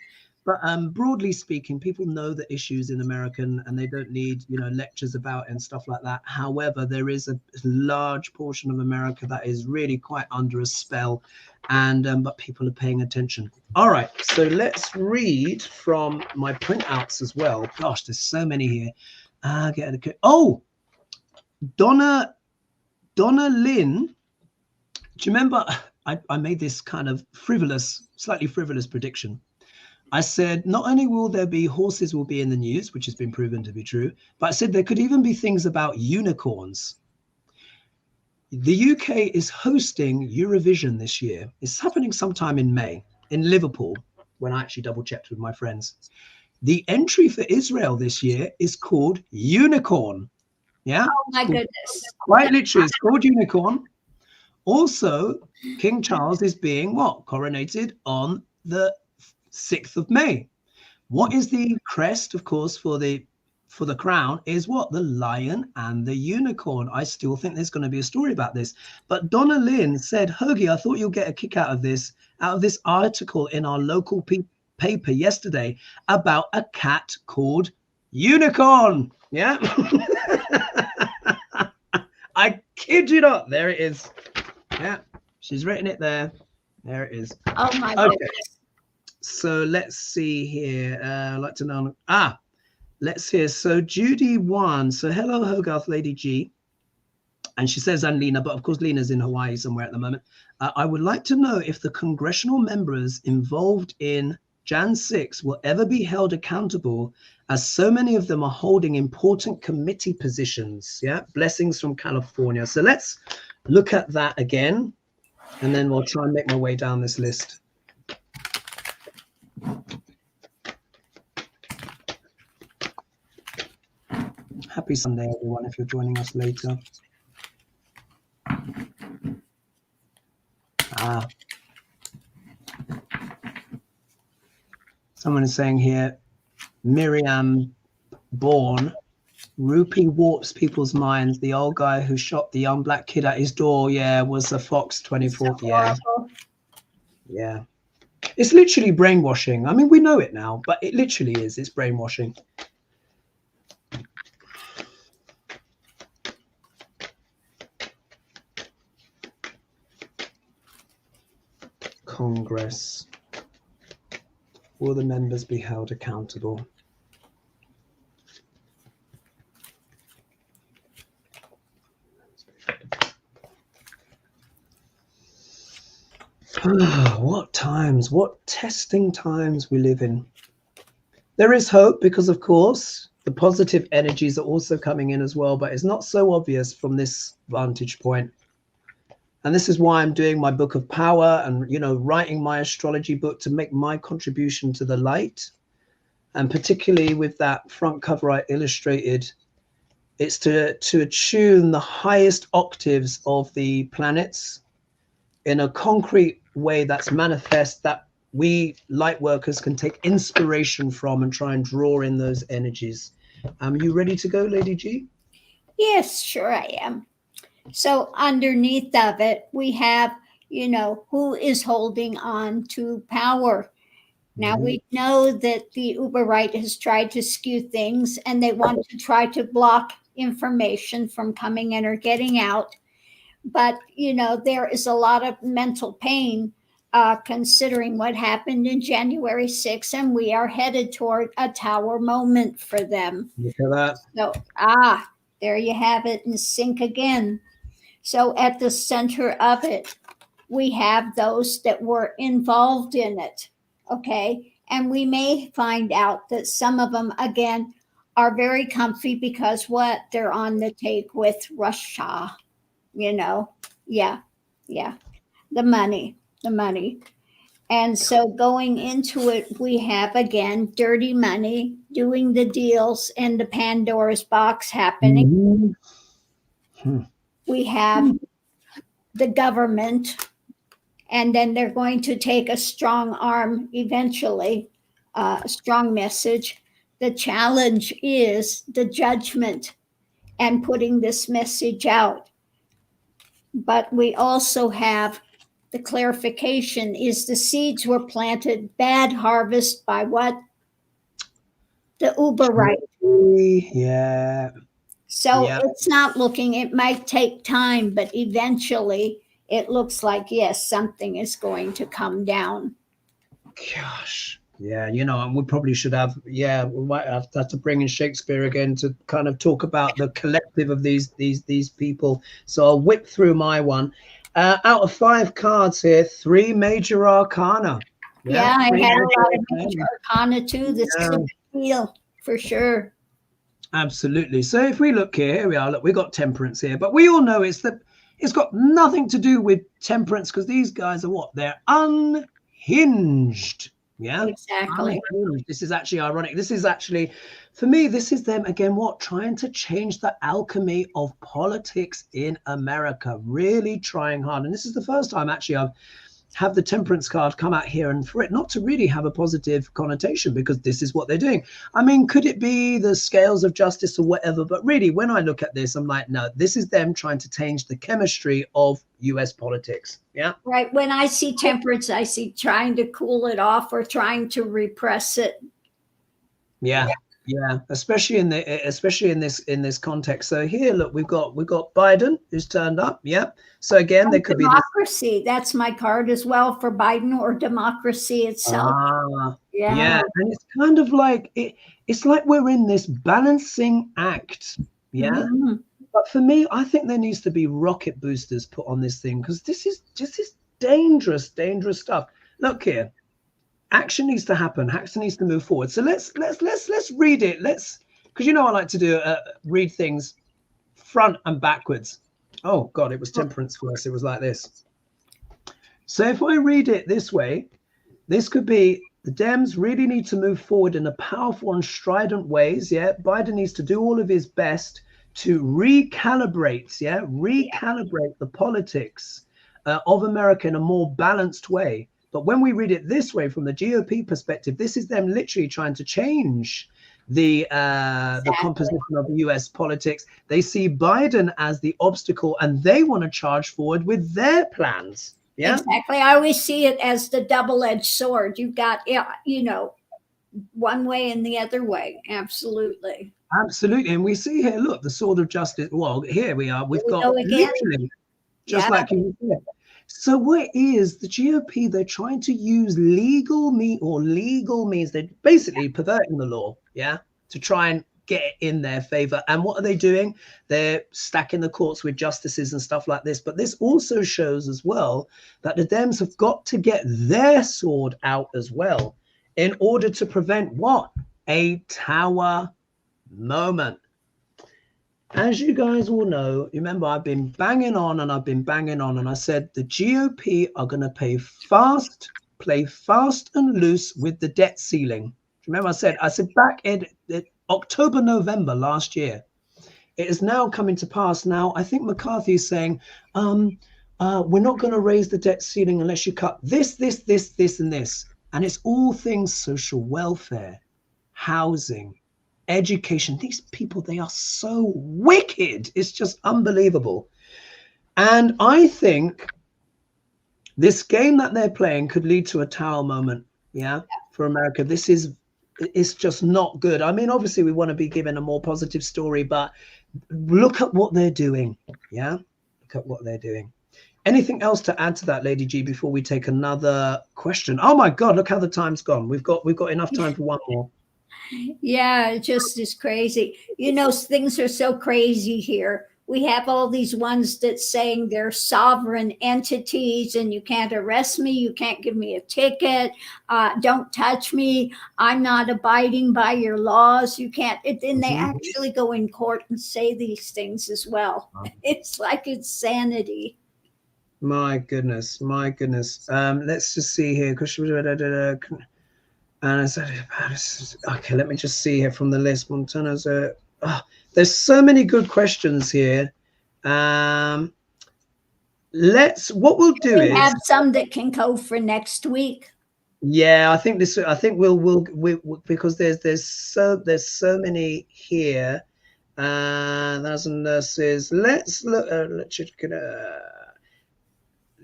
But broadly speaking, people know the issues in America, and they don't need lectures about it and stuff like that. However, there is a large portion of America that is really quite under a spell, and but people are paying attention. All right, so let's read from my printouts as well. Gosh, there's so many here. Oh, Donna Lynn. Do you remember I made this kind of slightly frivolous prediction? I said, not only will there be horses will be in the news, which has been proven to be true, but I said there could even be things about unicorns. The UK is hosting Eurovision this year. It's happening sometime in May in Liverpool, when I actually double checked with my friends. The entry for Israel this year is called Unicorn. Yeah. Oh my goodness. Quite literally, it's called Unicorn. Also, King Charles is being coronated on the 6th of May. What is the crest, of course, for the crown is what? The lion and the unicorn. I still think there's going to be a story about this. But Donna Lynn said, Hoagie, I thought you'll get a kick out of this article in our local paper yesterday about a cat called Unicorn. Yeah. I kid you not. There it is. Yeah. She's written it there. There it is. Oh my goodness. So let's see here. I'd like to know. Let's hear. So Judy 1. So hello, HoGaLe's Lady G. And she says, and Lena, but of course, Lena's in Hawaii somewhere at the moment. I would like to know if the congressional members involved in Jan 6 will ever be held accountable, as so many of them are holding important committee positions. Yeah. Blessings from California. So let's look at that again, and then we'll try and make my way down this list. Happy Sunday, everyone, if you're joining us later. Someone is saying here, Miriam Bourne, Rupee warps people's minds. The old guy who shot the young black kid at his door, was a Fox 24th. Yeah. It's literally brainwashing. I mean, we know it now, but it literally is. It's brainwashing. Congress. Will the members be held accountable? What times, what testing times we live in. There is hope because, of course, the positive energies are also coming in as well, but it's not so obvious from this vantage point. And this is why I'm doing my book of power and, you know, writing my astrology book to make my contribution to the light. And particularly with that front cover I illustrated, it's to attune the highest octaves of the planets in a concrete way that's manifest, that we light workers can take inspiration from and try and draw in those energies. You ready to go, Lady G? Yes, sure I am. So underneath of it, we have, you know, who is holding on to power. Now, we know that the uber right has tried to skew things, and they want to try to block information from coming in or getting out. But, you know, there is a lot of mental pain considering what happened in January 6th, and we are headed toward a tower moment for them. Look at that. So, there you have it in sync again. So at the center of it, we have those that were involved in it, okay? And we may find out that some of them, again, are very comfy because what? They're on the take with Russia, you know? Yeah. The money. And so going into it, we have, again, dirty money, doing the deals, and the Pandora's box happening. We have the government, and then they're going to take a strong arm eventually, a strong message. The challenge is the judgment and putting this message out. But we also have the clarification is the seeds were planted, bad harvest by what? The uber right. Yeah. So it's not looking, it might take time, but eventually it looks like, yes, something is going to come down. Gosh. Yeah, you know, and we probably should have, we might have to bring in Shakespeare again to kind of talk about the collective of these people. So I'll whip through my one. Out of 5 cards here, 3 major arcana. Yeah, I had a lot of major arcana too. This is a big deal for sure. Absolutely. So if we look here we are. Look, we got temperance here, but we all know it's got nothing to do with temperance because these guys are what? They're unhinged. Yeah, exactly. This is actually ironic. This is actually, for me, this is them again, what? Trying to change the alchemy of politics in America, really trying hard. And this is the first time actually I've have the temperance card come out here, and for it not to really have a positive connotation because this is what they're doing. I mean, could it be the scales of justice or whatever? But really, when I look at this, I'm like, no, this is them trying to change the chemistry of US politics. Yeah. Right. When I see temperance, I see trying to cool it off or trying to repress it. Yeah. Yeah, especially in this context. So here, look, we've got Biden who's turned up. Yeah. So again, there could democracy. That's my card as well for Biden, or democracy itself. Yeah, and it's kind of like it's like we're in this balancing act. Yeah. Mm-hmm. But for me, I think there needs to be rocket boosters put on this thing because this is dangerous stuff. Look here. Action needs to happen. Action needs to move forward. So let's read it. Because you know I like to do read things front and backwards. Oh God, it was temperance first. It was like this. So if I read it this way, this could be the Dems really need to move forward in a powerful and strident ways. Yeah, Biden needs to do all of his best to recalibrate. Yeah, recalibrate the politics of America in a more balanced way. But when we read it this way, from the GOP perspective, this is them literally trying to change the composition of US politics. They see Biden as the obstacle, and they want to charge forward with their plans. Yeah, exactly. I always see it as the double-edged sword. You've got, one way and the other way. Absolutely. And we see here, look, the sword of justice. Well, here we are. We've got literally, just like you said. So what is the GOP? They're trying to use legal means. They're basically perverting the law, yeah, to try and get it in their favor. And what are they doing? They're stacking the courts with justices and stuff like this. But this also shows as well that the Dems have got to get their sword out as well in order to prevent what? A tower moment. As you guys all know, remember, I've been banging on and I said the GOP are going to play fast and loose with the debt ceiling. Remember, I said back in October, November last year. It is now coming to pass. Now, I think McCarthy is saying, we're not going to raise the debt ceiling unless you cut this, and this. And it's all things social welfare, housing, education. These people, they are so wicked. It's just unbelievable. And I think this game that they're playing could lead to a tower moment, yeah, for America. It's just not good. I mean, obviously we want to be given a more positive story, but look at what they're doing. Yeah, look at what they're doing. Anything else to add to that, Lady G, before we take another question? Oh my God, look how the time's gone. We've got enough time for one more. Yeah, it just is crazy. You know, things are so crazy here. We have all these ones that saying they're sovereign entities and you can't arrest me, you can't give me a ticket, don't touch me, I'm not abiding by your laws, you can't. Then they actually go in court and say these things as well. It's like insanity. My goodness. Let's just see here. Okay, let me just see here from the list. Montana's there's so many good questions here. What we'll do is have some that can go for next week. Yeah, I think we'll because there's so many here. That's nurses. Let's look.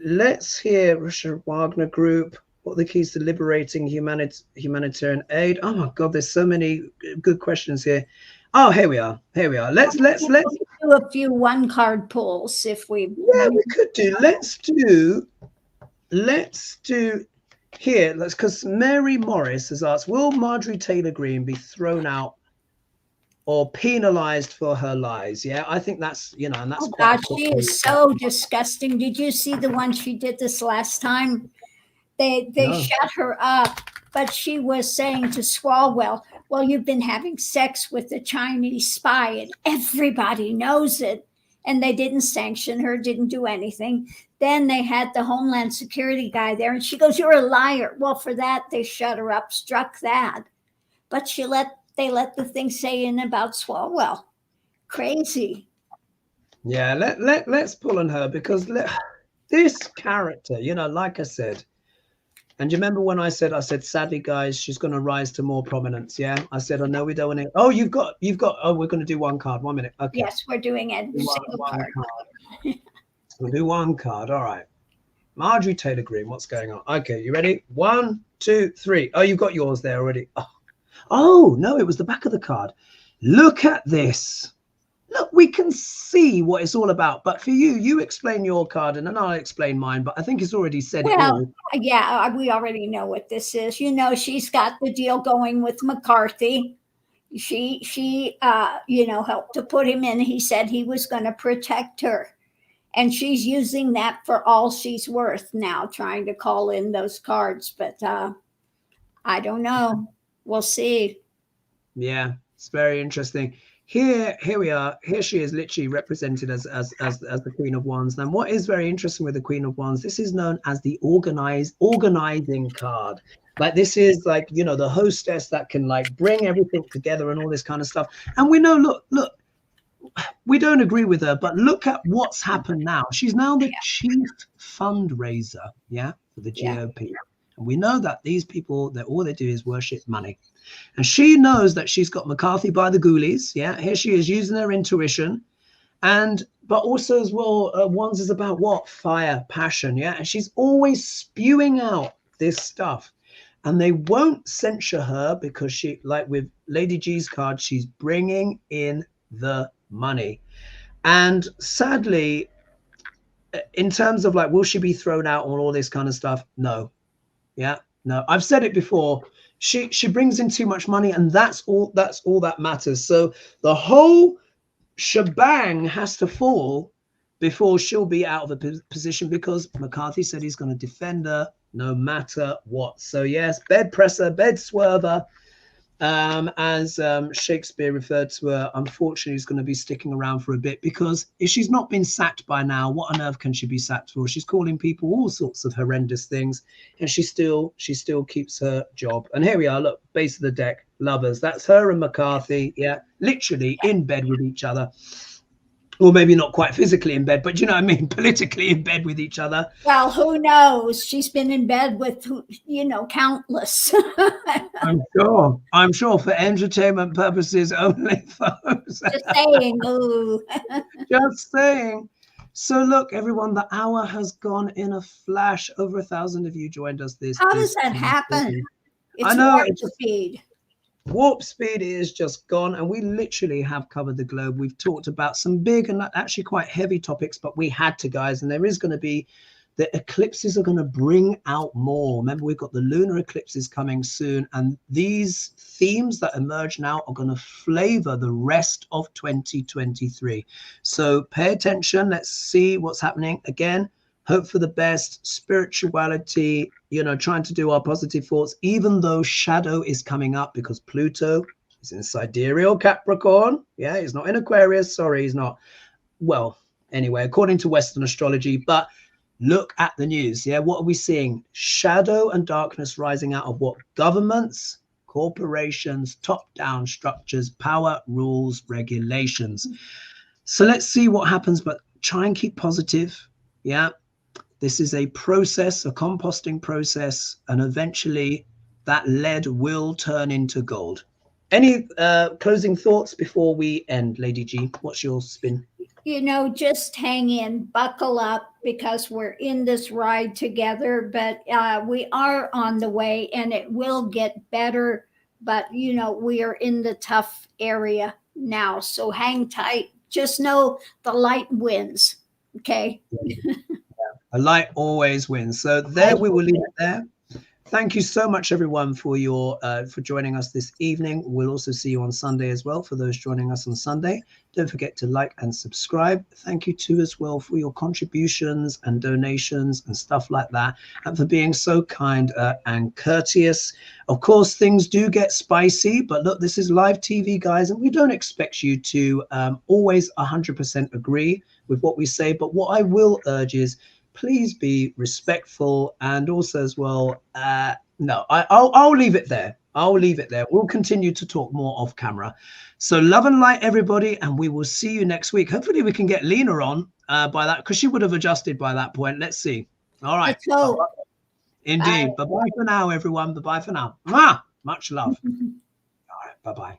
Let's hear Richard Wagner Group. What are the keys to liberating humanitarian aid? Oh my God, there's so many good questions here. Oh, here we are. Let's do a few one card pulls if we. Yeah, we could do. Let's do here. Because Mary Morris has asked, will Marjorie Taylor Greene be thrown out or penalized for her lies? Yeah, I think that's, and that's quite she is so disgusting. Did you see the one she did this last time? They shut her up, but she was saying to Swalwell, well, you've been having sex with a Chinese spy and everybody knows it. And they didn't sanction her, didn't do anything. Then they had the Homeland Security guy there and she goes, you're a liar. Well, for that, they shut her up, struck that. But they let the thing say in about Swalwell. Crazy. Yeah, let's pull on her because this character, like I said, and you remember when I said, sadly, guys, she's going to rise to more prominence. Yeah, I said, I know we don't want to. Oh, you've got. Oh, we're going to do one card. 1 minute. Okay. Yes, we're doing it. One card. We'll do one card. All right. Marjorie Taylor Greene, what's going on? Okay, you ready? 1, 2, 3. Oh, you've got yours there already. Oh no, it was the back of the card. Look at this. Look, we can see what it's all about. But for you explain your card and then I'll explain mine. But I think it's already said it all. Yeah, we already know what this is. She's got the deal going with McCarthy. She helped to put him in. He said he was going to protect her. And she's using that for all she's worth now, trying to call in those cards. But I don't know. We'll see. Yeah, it's very interesting. Here we are. Here she is, literally represented as the Queen of Wands. Now, what is very interesting with the Queen of Wands, this is known as the organizing card. Like this is like, the hostess that can like bring everything together and all this kind of stuff. And we know, look, we don't agree with her, but look at what's happened now. She's now the chief fundraiser, for the GOP. And we know that these people, that all they do is worship money. And she knows that she's got McCarthy by the ghoulies. Yeah, here she is using her intuition. But also as well, Wands is about what? Fire, passion. Yeah, and she's always spewing out this stuff. And they won't censure her because she, like with Lady G's card, she's bringing in the money. And sadly, in terms of like, will she be thrown out on all this kind of stuff? No. Yeah, no, I've said it before. She brings in too much money, and that's all that matters. So the whole shebang has to fall before she'll be out of a position, because McCarthy said he's going to defend her no matter what. So yes, bed presser, bed swerver, as Shakespeare referred to her, unfortunately is going to be sticking around for a bit, because if she's not been sacked by now, what on earth can she be sacked for? She's calling people all sorts of horrendous things, and she still keeps her job. And here we are, look, base of the deck, lovers. That's her and McCarthy, yeah, literally in bed with each other. Or maybe not quite physically in bed, but you know what I mean, politically in bed with each other. Well, who knows? She's been in bed with, you know, countless. I'm sure for entertainment purposes only, folks. Just saying. Ooh. Just saying. So look, everyone, the hour has gone in a flash. Over 1,000 of you joined us this. How does that happen? It's I know, warp speed. Warp speed is just gone, and we literally have covered the globe. We've talked about some big and actually quite heavy topics, but we had to, guys, and there is going to be, the eclipses are going to bring out more. Remember, we've got the lunar eclipses coming soon, and these themes that emerge now are going to flavor the rest of 2023. So pay attention. Let's see what's happening. Again, hope for the best, spirituality, you know, trying to do our positive thoughts, even though shadow is coming up, because Pluto is in sidereal Capricorn. Yeah, he's not in Aquarius. Sorry, he's not. Well, anyway, according to Western astrology, but look at the news. Yeah, what are we seeing? Shadow and darkness rising out of what? Governments, corporations, top-down structures, power, rules, regulations. So let's see what happens, but try and keep positive. Yeah. This is a process, a composting process, and eventually that lead will turn into gold. Any closing thoughts before we end, Lady G? What's your spin? You know, just hang in, buckle up, because we're in this ride together, but we are on the way, and it will get better. But, you know, we are in the tough area now, so hang tight. Just know the light wins, okay? A light always wins. So there we will leave it there. Thank you so much, everyone, for your for joining us this evening. We'll also see you on Sunday as well, for those joining us on Sunday. Don't forget to like and subscribe. Thank you too as well for your contributions and donations and stuff like that, and for being so kind and courteous. Of course, things do get spicy, but look, this is live TV, guys, and we don't expect you to always 100% agree with what we say. But what I will urge is, please be respectful, and also as well, no, I'll leave it there. I'll leave it there. We'll continue to talk more off camera. So love and light, everybody, and we will see you next week. Hopefully we can get Lena on by that, because she would have adjusted by that point. Let's see. All right. Indeed. Bye-bye for now, everyone. Bye-bye for now. Much love. All right. Bye-bye.